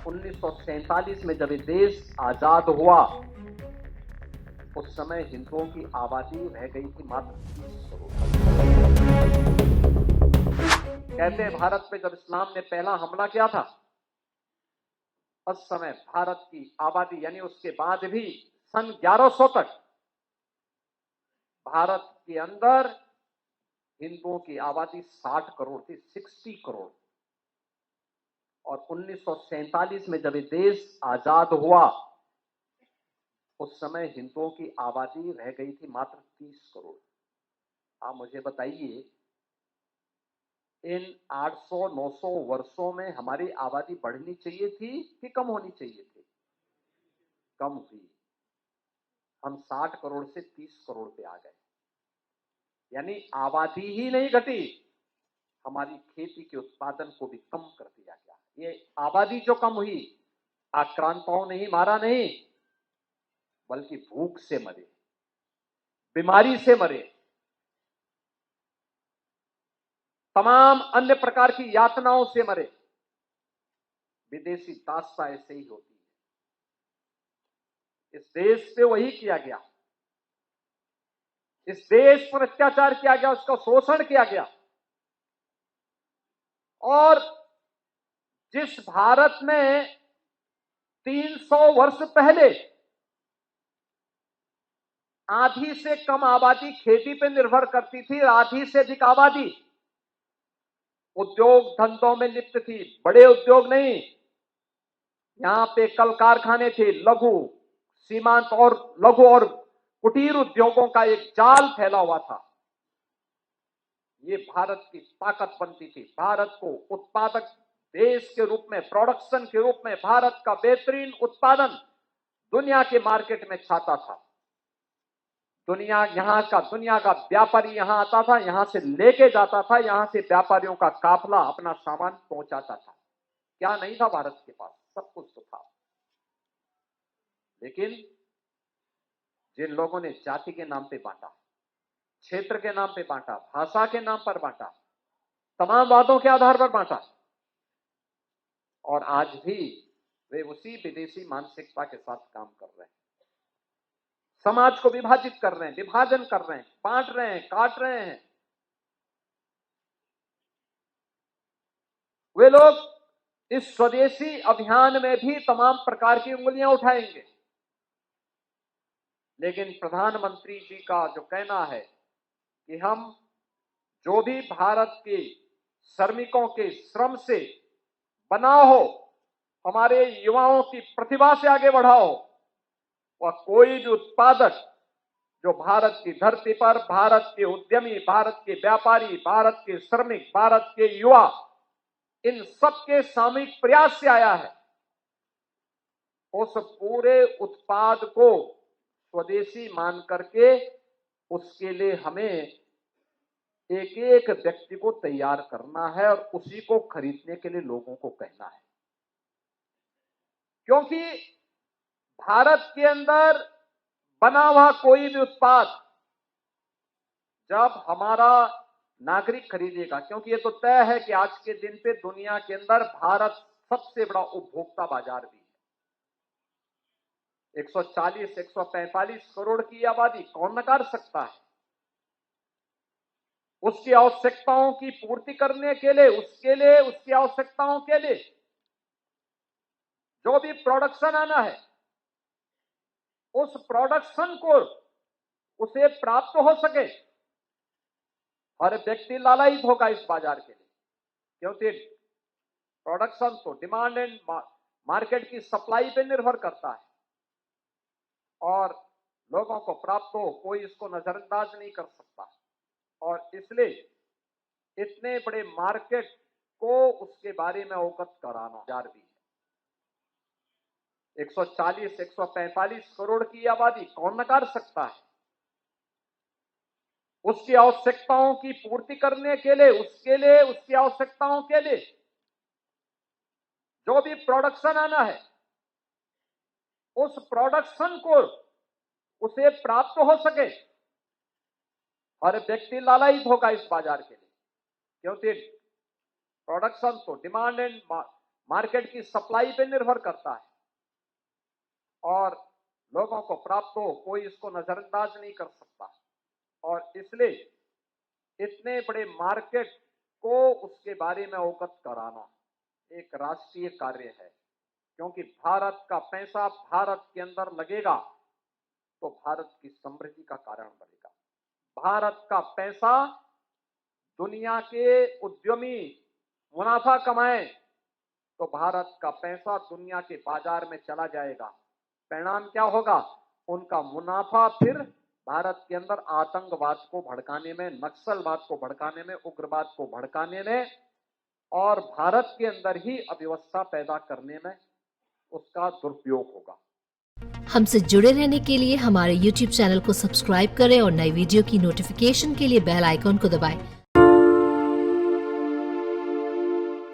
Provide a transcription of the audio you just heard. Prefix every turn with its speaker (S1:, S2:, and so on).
S1: 1947 में जब ये देश आजाद हुआ, उस समय हिंदुओं की आबादी रह गई थी मात्र 30 करोड़। कहते हैं भारत पे जब इस्लाम ने पहला हमला किया था, उस समय भारत की आबादी यानी उसके बाद भी सन 1100 तक भारत के अंदर हिंदुओं की आबादी 60 करोड़ थी, 60 करोड़। और 1947 में जब ये देश आजाद हुआ, उस समय हिंदुओं की आबादी रह गई थी मात्र 30 करोड़। आप मुझे बताइए, इन 800-900 वर्षों में हमारी आबादी बढ़नी चाहिए थी कि कम होनी चाहिए थी? कम हुई। हम 60 करोड़ से 30 करोड़ पे आ गए, यानी आबादी ही नहीं घटी, हमारी खेती के उत्पादन को भी कम कर दिया गया। ये आबादी जो कम हुई, आक्रांताओं ने ही मारा नहीं, बल्कि भूख से मरे, बीमारी से मरे, तमाम अन्य प्रकार की यातनाओं से मरे। विदेशी दास्ता ऐसे ही होती है। इस देश पे वही किया गया, इस देश पर अत्याचार किया गया, उसका शोषण किया गया। और जिस भारत में 300 वर्ष पहले आधी से कम आबादी खेती पे निर्भर करती थी, आधी से अधिक आबादी उद्योग धंधों में लिप्त थी, बड़े उद्योग नहीं, यहां पे कल कारखाने थे, लघु सीमांत और लघु और कुटीर उद्योगों का एक जाल फैला हुआ था। ये भारत की ताकत बनती थी। भारत को उत्पादक देश के रूप में, प्रोडक्शन के रूप में भारत का बेहतरीन उत्पादन दुनिया के मार्केट में छाता था। दुनिया का व्यापारी यहां आता था, यहां से लेके जाता था, यहां से व्यापारियों का काफला अपना सामान पहुंचाता था। क्या नहीं था भारत के पास? सब कुछ तो था। लेकिन जिन लोगों ने जाति के नाम पे बांटा, क्षेत्र के नाम पे बांटा, भाषा के नाम पर बांटा, तमाम वादों के आधार पर बांटा, और आज भी वे उसी विदेशी मानसिकता के साथ काम कर रहे हैं। समाज को विभाजित कर रहे हैं, विभाजन कर रहे हैं, बांट रहे हैं, काट रहे हैं। वे लोग इस स्वदेशी अभियान में भी तमाम प्रकार की उंगलियां उठाएंगे। लेकिन प्रधानमंत्री जी का जो कहना है कि हम जो भी भारत के श्रमिकों के श्रम से बना हो, हमारे युवाओं की प्रतिभा से आगे बढ़ाओ, वह कोई भी उत्पादक जो भारत की धरती पर भारत के उद्यमी, भारत के व्यापारी, भारत के श्रमिक, भारत के युवा, इन सबके सामूहिक प्रयास से आया है, उस पूरे उत्पाद को स्वदेशी मान करके उसके लिए हमें एक एक व्यक्ति को तैयार करना है और उसी को खरीदने के लिए लोगों को कहना है। क्योंकि भारत के अंदर बना हुआ कोई भी उत्पाद जब हमारा नागरिक खरीदेगा, क्योंकि ये तो तय है कि आज के दिन पे दुनिया के अंदर भारत सबसे बड़ा उपभोक्ता बाजार भी है। 140-145 करोड़ की आबादी कौन नकार सकता है? उसकी आवश्यकताओं की पूर्ति करने के लिए, उसकी आवश्यकताओं के लिए जो भी प्रोडक्शन आना है, उस प्रोडक्शन को उसे प्राप्त हो सके, हर व्यक्ति लालायित होगा इस बाजार के लिए। क्योंकि प्रोडक्शन तो डिमांड एंड मार्केट की सप्लाई पे निर्भर करता है, और लोगों को प्राप्त हो, कोई इसको नजरअंदाज नहीं कर सकता। और इसलिए इतने बड़े मार्केट को उसके बारे में अवगत कराना जार भी है। 140-145 करोड़ की आबादी कौन नकार सकता है? उसकी आवश्यकताओं की पूर्ति करने के लिए, उसकी आवश्यकताओं के लिए जो भी प्रोडक्शन आना है, उस प्रोडक्शन को उसे प्राप्त हो सके, हर व्यक्ति लालायित होगा इस बाजार के लिए। क्योंकि प्रोडक्शन तो डिमांड एंड मार्केट की सप्लाई पे निर्भर करता है और लोगों को प्राप्त हो, कोई इसको नजरअंदाज नहीं कर सकता। और इसलिए इतने बड़े मार्केट को उसके बारे में अवगत कराना एक राष्ट्रीय कार्य है, क्योंकि भारत का पैसा भारत के अंदर लगेगा तो भारत की समृद्धि का कारण बनेगा। भारत का पैसा दुनिया के उद्यमी मुनाफा कमाए तो भारत का पैसा दुनिया के बाजार में चला जाएगा। परिणाम क्या होगा? उनका मुनाफा फिर भारत के अंदर आतंकवाद को भड़काने में, नक्सलवाद को भड़काने में, उग्रवाद को भड़काने में और भारत के अंदर ही अव्यवस्था पैदा करने में उसका दुरुपयोग होगा।
S2: हमसे जुड़े रहने के लिए हमारे YouTube चैनल को सब्सक्राइब करें और नई वीडियो की नोटिफिकेशन के लिए बेल आइकॉन को दबाएं।